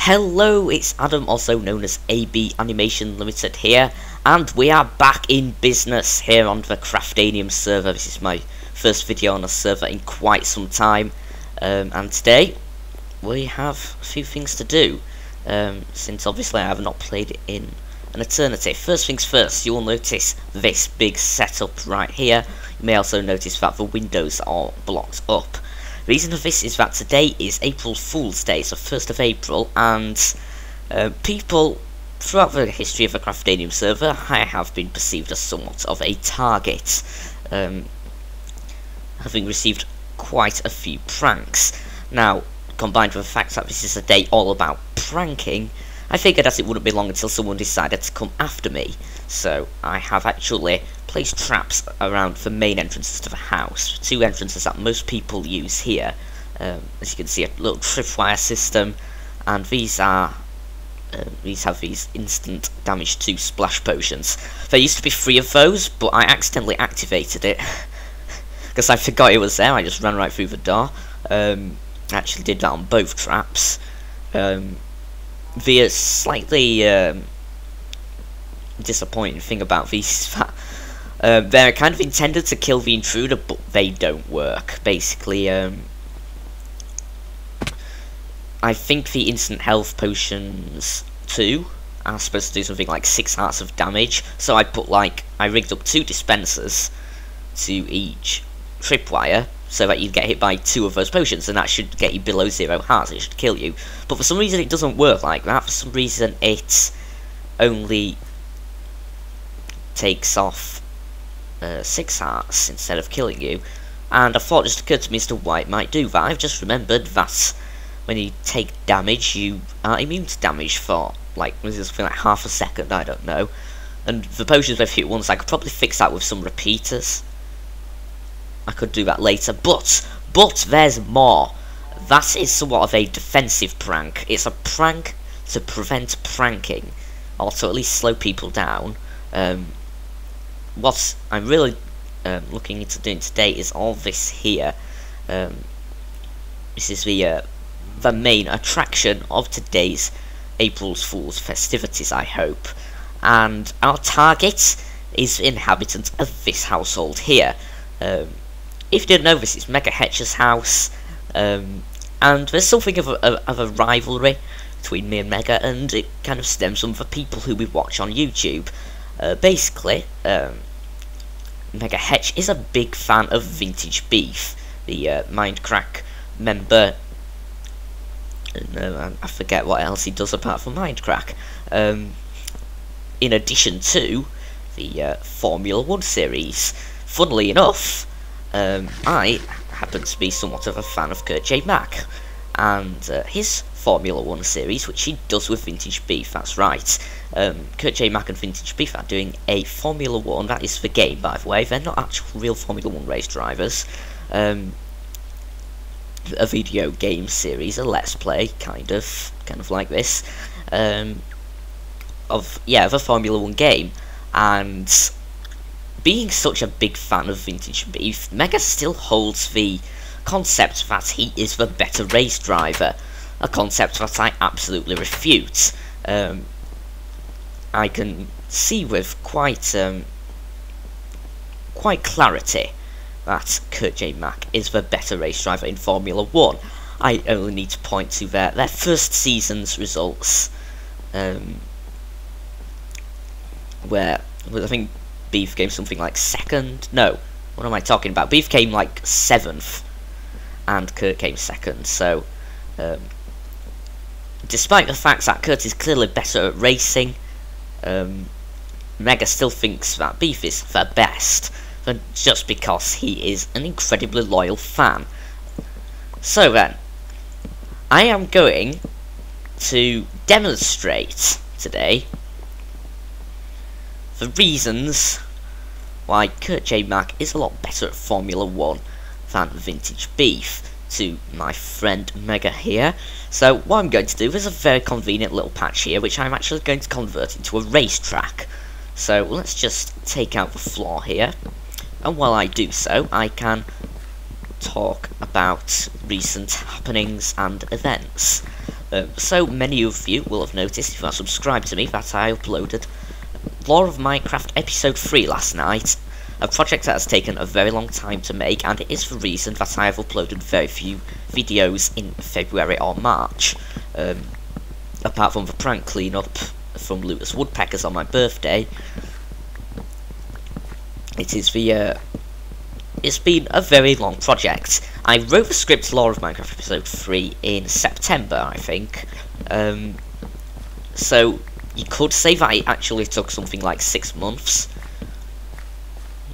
Hello, it's Adam, also known as ABanimationLtd here, and we are back in business here on the Craftanium server. This is my first video on a server in quite some time, and today we have a few things to do, since obviously I have not played it in an eternity. First things first, you will notice this big setup right here. You may also notice that the windows are blocked up. The reason for this is that today is April Fool's Day, so 1st of April, and people throughout the history of the Craftanium server, I have been perceived as somewhat of a target, having received quite a few pranks. Now, combined with the fact that this is a day all about pranking, I figured that it wouldn't be long until someone decided to come after me, so I have actually placed traps around the main entrances to the house, two entrances that most people use here. As you can see, a little tripwire system, and these have these instant damage 2 splash potions. There used to be 3 of those, but I accidentally activated it because I forgot it was there. I just ran right through the door. Actually did that on both traps. The slightly disappointing thing about these is that they're kind of intended to kill the intruder, but they don't work. Basically, I think the instant health potions 2 are supposed to do something like 6 hearts of damage, so I rigged up 2 dispensers to each tripwire, so that you'd get hit by 2 of those potions, and that should get you below 0 hearts. It should kill you. But for some reason it doesn't work like that. For some reason it only takes off 6 hearts instead of killing you. And a thought just occurred to me as to why it might do that. I've just remembered that when you take damage, you are immune to damage for something like half a second, I don't know. And the potions I've hit once, I could probably fix that with some repeaters. I could do that later, but there's more. That is somewhat of a defensive prank. It's a prank to prevent pranking, or to at least slow people down. What I'm really looking into doing today is all this here. This is the main attraction of today's April Fool's festivities, I hope. And our target is the inhabitant of this household here. If you didn't know, this is Mega Hetch's house, and there's something of a rivalry between me and Mega, and it kind of stems from the people who we watch on YouTube. Basically, Mega Hetch is a big fan of VintageBeef, the Mindcrack member, and I forget what else he does apart from Mindcrack, in addition to the Formula 1 series. Funnily enough, I happen to be somewhat of a fan of Kurtjmac and his Formula 1 series, which he does with VintageBeef. That's right. Kurtjmac and VintageBeef are doing a Formula 1. That is the game, by the way. They're not actual real Formula 1 race drivers. A video game series, a let's play, kind of like this, of the Formula 1 game. And being such a big fan of VintageBeef, Mega still holds the concept that he is the better race driver, a concept that I absolutely refute. I can see with quite clarity that Kurtjmac is the better race driver in Formula 1. I only need to point to their first season's results, where I think Beef came something like 2nd. No, what am I talking about? Beef came like 7th, and Kurt came 2nd. So, despite the fact that Kurt is clearly better at racing, Mega still thinks that Beef is the best, just because he is an incredibly loyal fan. So then, I am going to demonstrate today the reasons why Kurtjmac is a lot better at Formula 1 than VintageBeef to my friend Mega here. So what I'm going to do is a very convenient little patch here, which I'm actually going to convert into a racetrack. So let's just take out the floor here, and while I do so, I can talk about recent happenings and events. So many of you will have noticed, if you are subscribed to me, that I uploaded Lore of Minecraft Episode 3 last night. A project that has taken a very long time to make, and it is the reason that I have uploaded very few videos in February or March. Apart from the prank cleanup from Lucas Woodpeckers on my birthday. It's been a very long project. I wrote the script Lore of Minecraft Episode 3 in September, I think. So you could say that it actually took something like 6 months.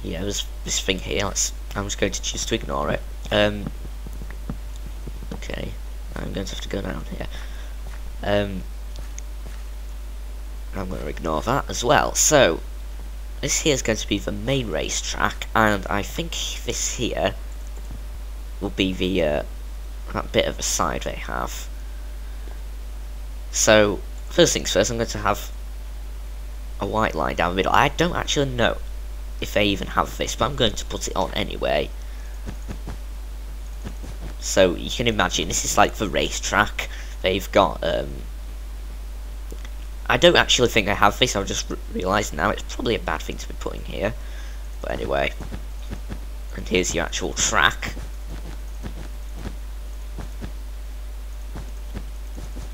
Yeah, there's this thing here. I'm just going to choose to ignore it. Okay, I'm going to have to go down here. I'm going to ignore that as well. So this here is going to be the main racetrack, and I think this here will be the that bit of a side they have. So first things first, I'm going to have a white line down the middle. I don't actually know if they even have this, but I'm going to put it on anyway. So you can imagine this is like the racetrack. They've got I don't actually think I have this. I've just realised now it's probably a bad thing to be putting here, but anyway. And here's your actual track.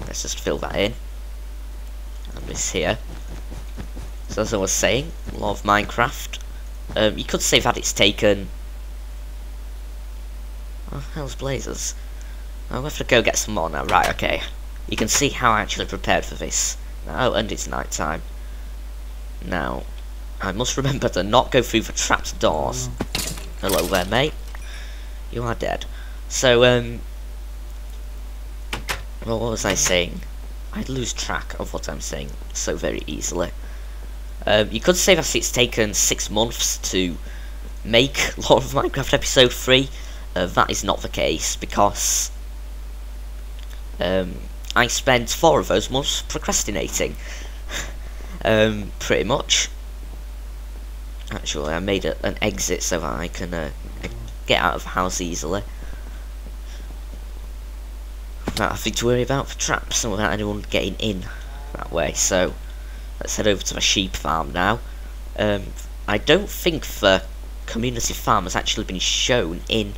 Let's just fill that in. And this here. So as I was saying, Lore of Minecraft. You could say that it's taken... Oh, hell's blazes. I'll have to go get some more now. Right, okay. You can see how I actually prepared for this. Oh, and it's night time. Now, I must remember to not go through the trapped doors. Hello there, mate. You are dead. So, well, what was I saying? I'd lose track of what I'm saying so very easily. You could say that it's taken 6 months to make Lore of Minecraft Episode 3. That is not the case, because I spent 4 of those months procrastinating. Pretty much. Actually, I made an exit so that I can get out of the house easily. Not having to worry about the traps and without anyone getting in that way. So let's head over to the sheep farm now. I don't think the community farm has actually been shown in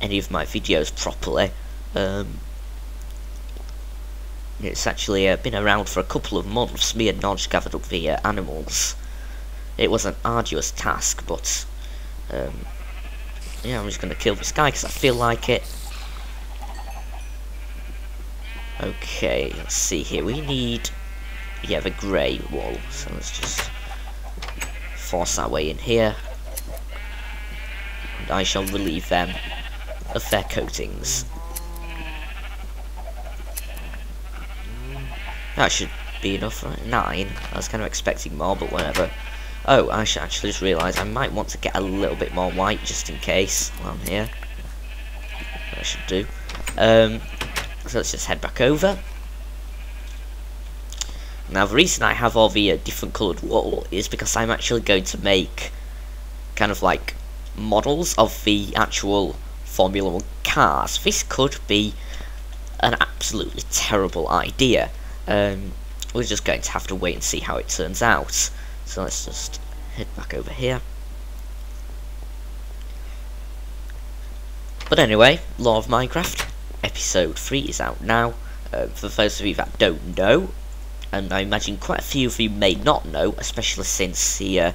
any of my videos properly. It's actually been around for a couple of months. Me and Nodge gathered up the animals. It was an arduous task, but yeah, I'm just going to kill this guy because I feel like it. Okay, let's see here. We need, yeah, the grey wool. So let's just force our way in here. And I shall relieve them of their coatings. That should be enough, right? 9. I was kind of expecting more, but whatever. Oh, I should actually just realise I might want to get a little bit more white just in case while I'm here. That should do. So let's just head back over. Now the reason I have all the different coloured wool is because I'm actually going to make kind of like models of the actual Formula 1 cars. This could be an absolutely terrible idea. We're just going to have to wait and see how it turns out. So let's just head back over here. But anyway, Lore of Minecraft Episode 3 is out now. For those of you that don't know, and I imagine quite a few of you may not know, especially since the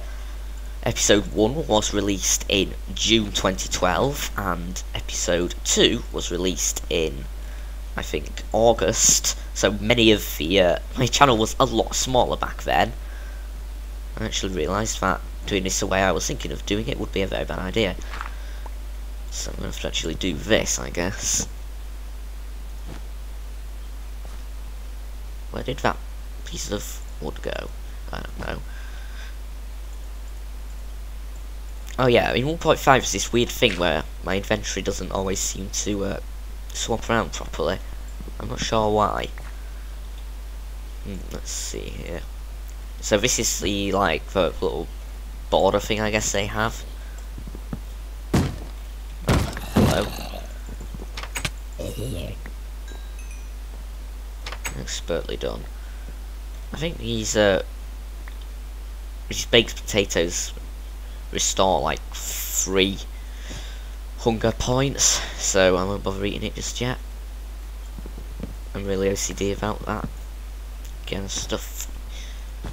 Episode 1 was released in June 2012, and Episode 2 was released in, I think, August. So many of the my channel was a lot smaller back then. I actually realised that doing this the way I was thinking of doing it would be a very bad idea. So I'm going to have to actually do this, I guess. Where did that piece of wood go? I don't know. Oh yeah, in 1.5 is this weird thing where my inventory doesn't always seem to swap around properly. I'm not sure why. Let's see here. So this is the, like, the little border thing I guess they have. Oh, hello. Expertly done. I think these baked potatoes restore like 3 hunger points, so I won't bother eating it just yet. I'm really OCD about that kind of stuff.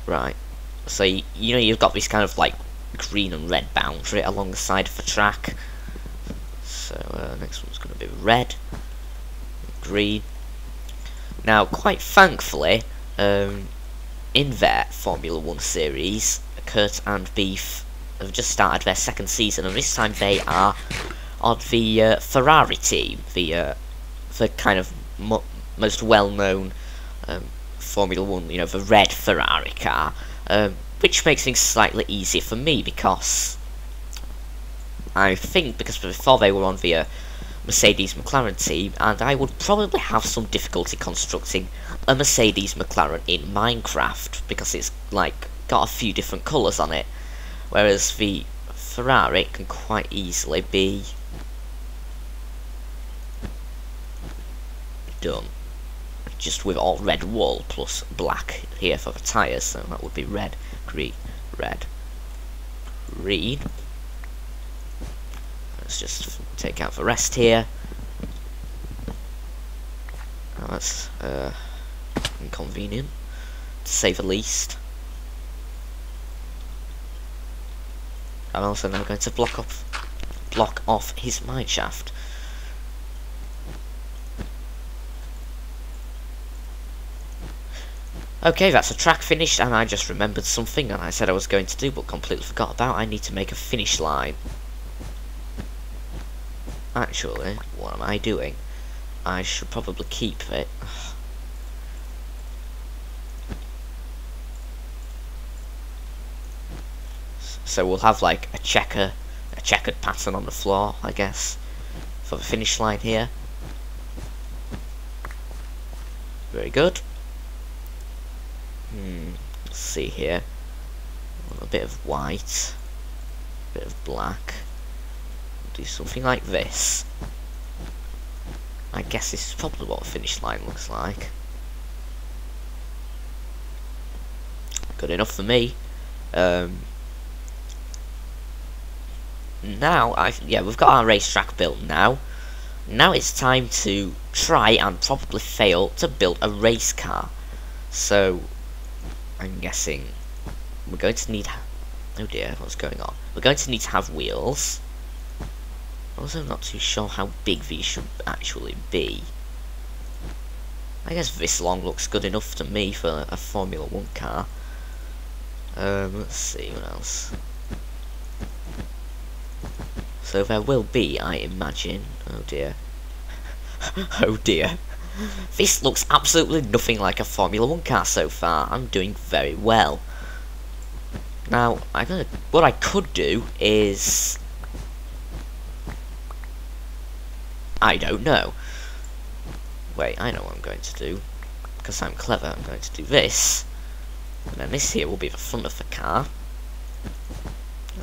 Right, so you know you've got this kind of like green and red boundary along the side of the track. So next one's going to be red, green. Now, quite thankfully, in their Formula 1 series, Kurtjmac have just started their 2nd season, and this time they are on the Ferrari team, the kind of most well-known Formula 1, you know, the red Ferrari car, which makes things slightly easier for me, because I think because before they were on the Mercedes McLaren team, and I would probably have some difficulty constructing a Mercedes McLaren in Minecraft, because it's like got a few different colours on it, whereas the Ferrari can quite easily be done just with all red wool plus black here for the tyres, so that would be red, green, red, green. Let's just take out the rest here. Oh, that's inconvenient, to say the least. I'm also now going to block off his mineshaft. Okay, that's a track finished, and I just remembered something that I said I was going to do but completely forgot about. I need to make a finish line. Actually, what am I doing? I should probably keep it. So we'll have like a checkered pattern on the floor, I guess, for the finish line here. Very good. Let's see here. A bit of white, a bit of black. Do something like this. I guess this is probably what a finish line looks like. Good enough for me. Now, we've got our racetrack built now. Now it's time to try and probably fail to build a race car. So, I'm guessing we're going to need... Oh dear, what's going on? We're going to need to have wheels. Also, not too sure how big these should actually be. I guess this long looks good enough to me for a Formula 1 car. Let's see, what else? So there will be, I imagine... Oh dear. Oh dear. This looks absolutely nothing like a Formula 1 car so far. I'm doing very well. Now, what I could do is... I don't know. Wait, I know what I'm going to do. Because I'm clever, I'm going to do this. And then this here will be the front of the car.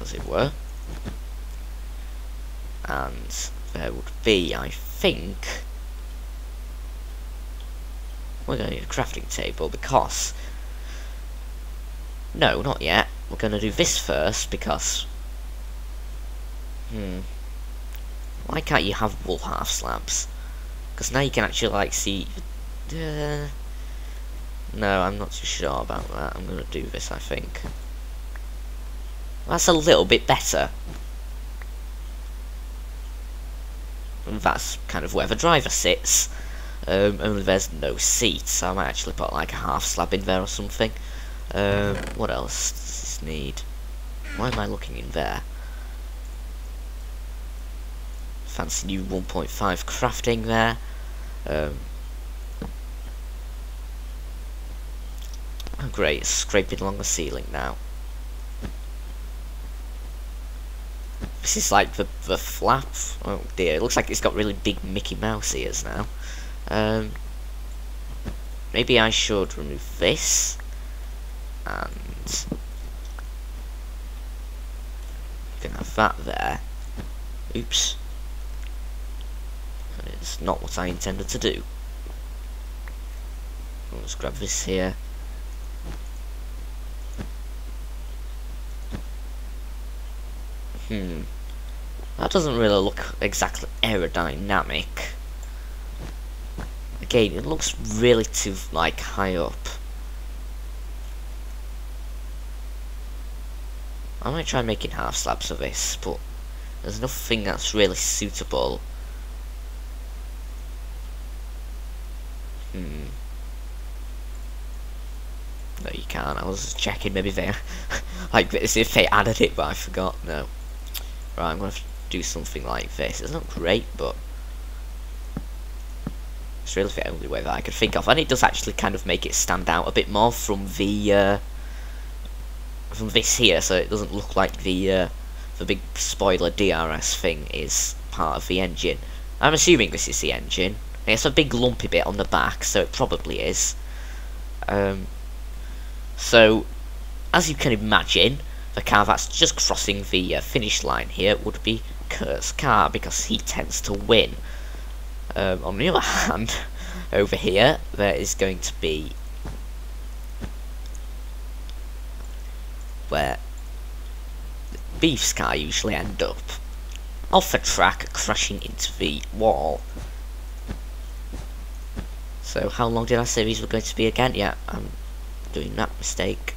As it were. And there would be, I think... We're going to need a crafting table because... No, not yet. We're going to do this first because... Why can't you have wool half slabs? Because now you can actually, like, see... No, I'm not too sure about that. I'm going to do this, I think. That's a little bit better. And that's kind of where the driver sits. Only there's no seat, so I might actually put like a half slab in there or something. What else does this need? Why am I looking in there? Fancy new 1.5 crafting there. Oh great, it's scraping along the ceiling now. This is like the flap. Oh dear, it looks like it's got really big Mickey Mouse ears now. Maybe I should remove this and you can have that there. Oops. And it's not what I intended to do. let's grab this here. That doesn't really look exactly aerodynamic. Again, it looks really too, like, high up. I might try making half slabs of this, but there's nothing that's really suitable. No, you can't. I was checking maybe they like this if they added it, but I forgot. No. Right, I'm gonna have to do something like this. It's not great, but it's really the only way that I could think of, and it does actually kind of make it stand out a bit more from the from this here, so it doesn't look like the big spoiler DRS thing is part of the engine. I'm assuming this is the engine. It's a big lumpy bit on the back, so it probably is. So, as you can imagine, the car that's just crossing the finish line here would be Kurt's car, because he tends to win. On the other hand, over here, there is going to be where Beef's car usually end up. Off the track, crashing into the wall. So, how long did I say these were going to be again? Yeah, I'm doing that mistake.